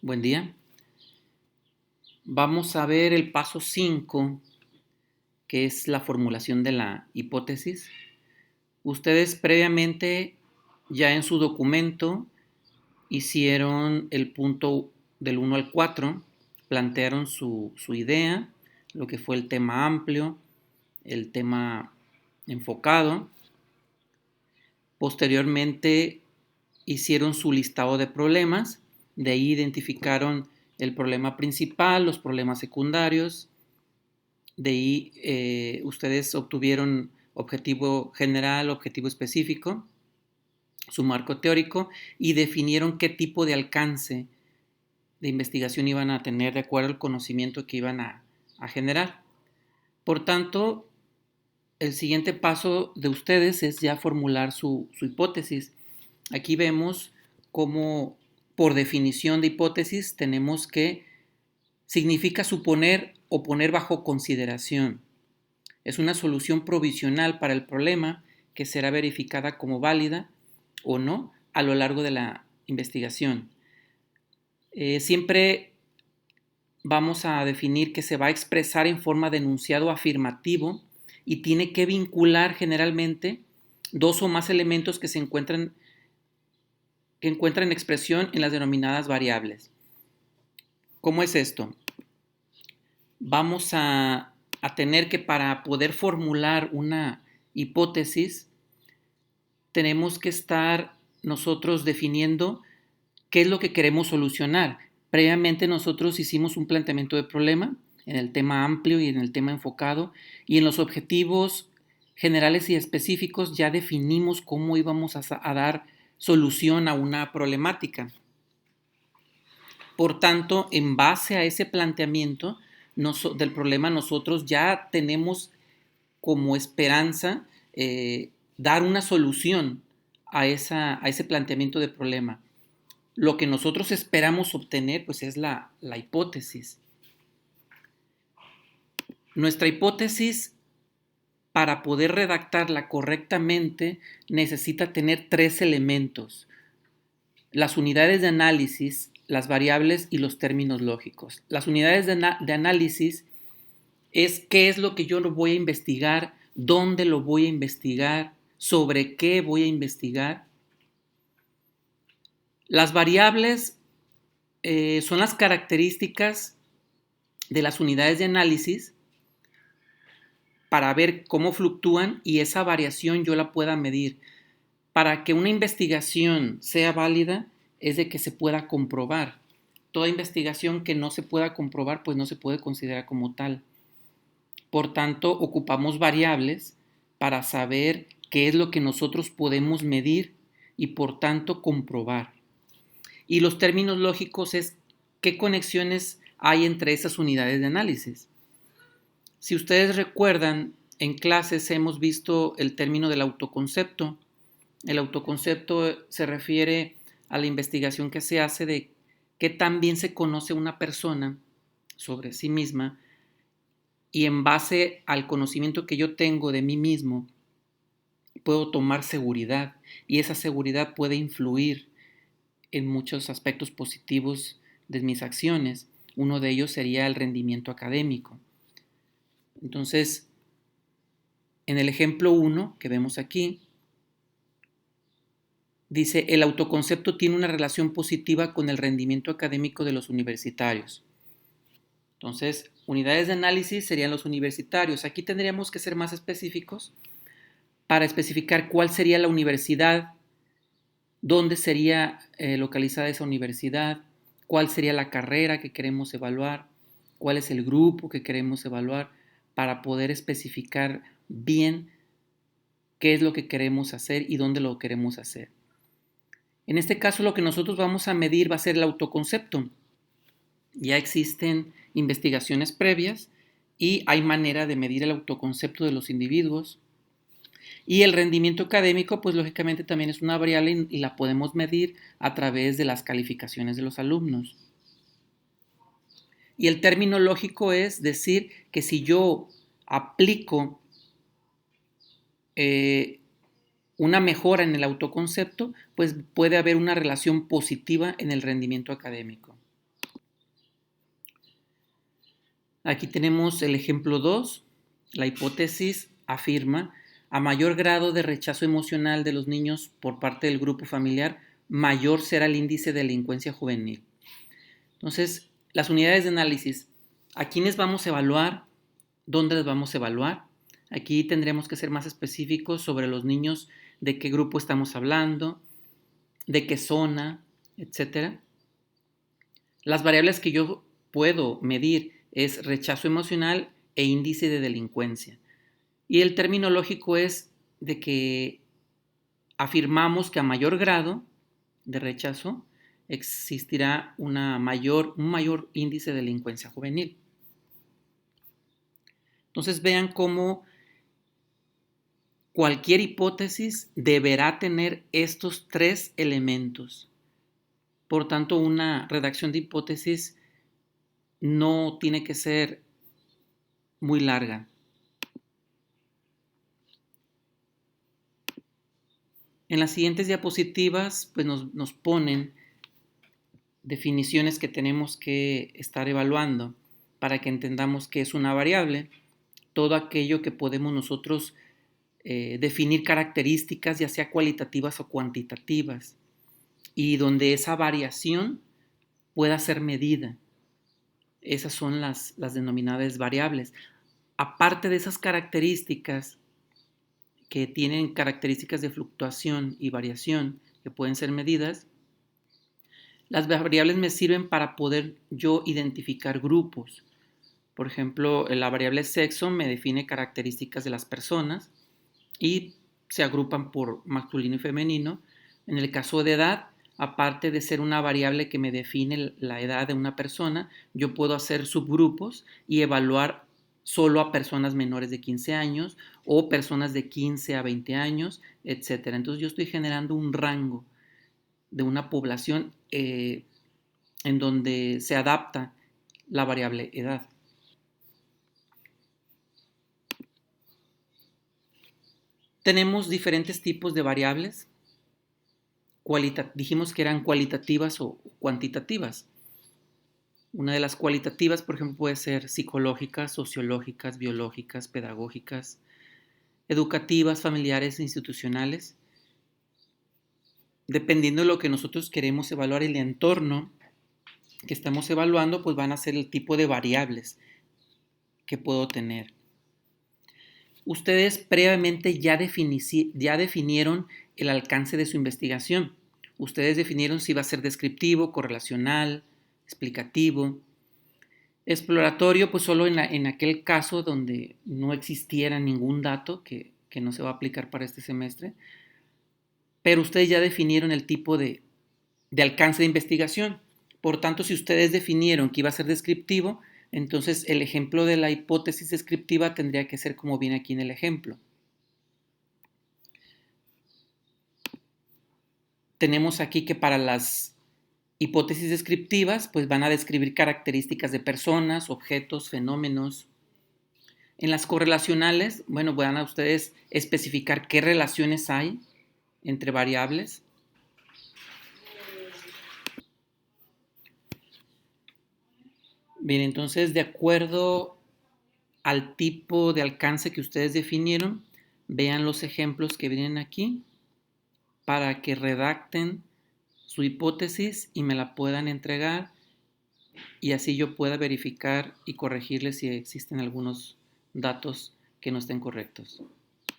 Buen día. Vamos a ver el paso 5, que es la formulación de la hipótesis. Ustedes previamente ya en su documento hicieron el punto del 1 al 4, plantearon su idea, lo que fue el tema amplio, el tema enfocado. Posteriormente hicieron su listado de problemas, de ahí identificaron el problema principal, los problemas secundarios, de ahí ustedes obtuvieron objetivo general, objetivo específico, su marco teórico y definieron qué tipo de alcance de investigación iban a tener de acuerdo al conocimiento que iban a generar. Por tanto, el siguiente paso de ustedes es ya formular su hipótesis. Aquí vemos cómo, por definición de hipótesis, tenemos que significa suponer o poner bajo consideración. Es una solución provisional para el problema que será verificada como válida o no a lo largo de la investigación. Siempre vamos a definir que se va a expresar en forma de enunciado afirmativo y tiene que vincular generalmente dos o más elementos que encuentran expresión en las denominadas variables. ¿Cómo es esto? Vamos a tener que, para poder formular una hipótesis, tenemos que estar nosotros definiendo qué es lo que queremos solucionar. Previamente nosotros hicimos un planteamiento de problema en el tema amplio y en el tema enfocado, y en los objetivos generales y específicos ya definimos cómo íbamos a dar solución a una problemática. Por tanto, en base a ese planteamiento del problema, nosotros ya tenemos como esperanza dar una solución a ese planteamiento de problema. Lo que nosotros esperamos obtener, pues, es la hipótesis. Nuestra hipótesis, para poder redactarla correctamente, necesita tener tres elementos: las unidades de análisis, las variables y los términos lógicos. Las unidades de análisis es qué es lo que yo voy a investigar, dónde lo voy a investigar, sobre qué voy a investigar. Las variables son las características de las unidades de análisis para ver cómo fluctúan y esa variación yo la pueda medir. Para que una investigación sea válida es de que se pueda comprobar. Toda investigación que no se pueda comprobar, pues no se puede considerar como tal. Por tanto, ocupamos variables para saber qué es lo que nosotros podemos medir y por tanto comprobar. Y los términos lógicos es qué conexiones hay entre esas unidades de análisis. Si ustedes recuerdan, en clases hemos visto el término del autoconcepto. El autoconcepto se refiere a la investigación que se hace de qué tan bien se conoce una persona sobre sí misma, y en base al conocimiento que yo tengo de mí mismo, puedo tomar seguridad, y esa seguridad puede influir en muchos aspectos positivos de mis acciones. Uno de ellos sería el rendimiento académico. Entonces, en el ejemplo 1 que vemos aquí, dice: el autoconcepto tiene una relación positiva con el rendimiento académico de los universitarios. Entonces, unidades de análisis serían los universitarios. Aquí tendríamos que ser más específicos para especificar cuál sería la universidad, dónde sería localizada esa universidad, cuál sería la carrera que queremos evaluar, cuál es el grupo que queremos evaluar, para poder especificar bien qué es lo que queremos hacer y dónde lo queremos hacer. En este caso, lo que nosotros vamos a medir va a ser el autoconcepto. Ya existen investigaciones previas y hay manera de medir el autoconcepto de los individuos. Y el rendimiento académico, pues lógicamente también es una variable y la podemos medir a través de las calificaciones de los alumnos. Y el término lógico es decir que si yo aplico una mejora en el autoconcepto, pues puede haber una relación positiva en el rendimiento académico. Aquí tenemos el ejemplo 2. La hipótesis afirma: a mayor grado de rechazo emocional de los niños por parte del grupo familiar, mayor será el índice de delincuencia juvenil. Entonces, las unidades de análisis, ¿a quiénes vamos a evaluar? ¿Dónde las vamos a evaluar? Aquí tendremos que ser más específicos sobre los niños, de qué grupo estamos hablando, de qué zona, etc. Las variables que yo puedo medir es rechazo emocional e índice de delincuencia. Y el término lógico es de que afirmamos que a mayor grado de rechazo existirá un mayor índice de delincuencia juvenil. Entonces vean cómo cualquier hipótesis deberá tener estos 3 elementos. Por tanto, una redacción de hipótesis no tiene que ser muy larga. En las siguientes diapositivas pues nos ponen definiciones que tenemos que estar evaluando para que entendamos qué es una variable, todo aquello que podemos nosotros definir características, ya sea cualitativas o cuantitativas, y donde esa variación pueda ser medida. Esas son las denominadas variables. Aparte de esas características que tienen características de fluctuación y variación que pueden ser medidas, las variables me sirven para poder yo identificar grupos. Por ejemplo, la variable sexo me define características de las personas y se agrupan por masculino y femenino. En el caso de edad, aparte de ser una variable que me define la edad de una persona, yo puedo hacer subgrupos y evaluar solo a personas menores de 15 años o personas de 15 a 20 años, etc. Entonces yo estoy generando un rango de una población en donde se adapta la variable edad. Tenemos diferentes tipos de variables. Dijimos que eran cualitativas o cuantitativas. Una de las cualitativas, por ejemplo, puede ser psicológicas, sociológicas, biológicas, pedagógicas, educativas, familiares, institucionales. Dependiendo de lo que nosotros queremos evaluar, el entorno que estamos evaluando, pues van a ser el tipo de variables que puedo tener. Ustedes previamente ya definieron el alcance de su investigación. Ustedes definieron si va a ser descriptivo, correlacional, explicativo. Exploratorio, pues solo en aquel caso donde no existiera ningún dato que no se va a aplicar para este semestre. Pero ustedes ya definieron el tipo de alcance de investigación. Por tanto, si ustedes definieron que iba a ser descriptivo, entonces el ejemplo de la hipótesis descriptiva tendría que ser como viene aquí en el ejemplo. Tenemos aquí que para las hipótesis descriptivas, pues van a describir características de personas, objetos, fenómenos. En las correlacionales, bueno, van a ustedes especificar qué relaciones hay entre variables. Bien, entonces, de acuerdo al tipo de alcance que ustedes definieron, vean los ejemplos que vienen aquí para que redacten su hipótesis y me la puedan entregar y así yo pueda verificar y corregirles si existen algunos datos que no estén correctos.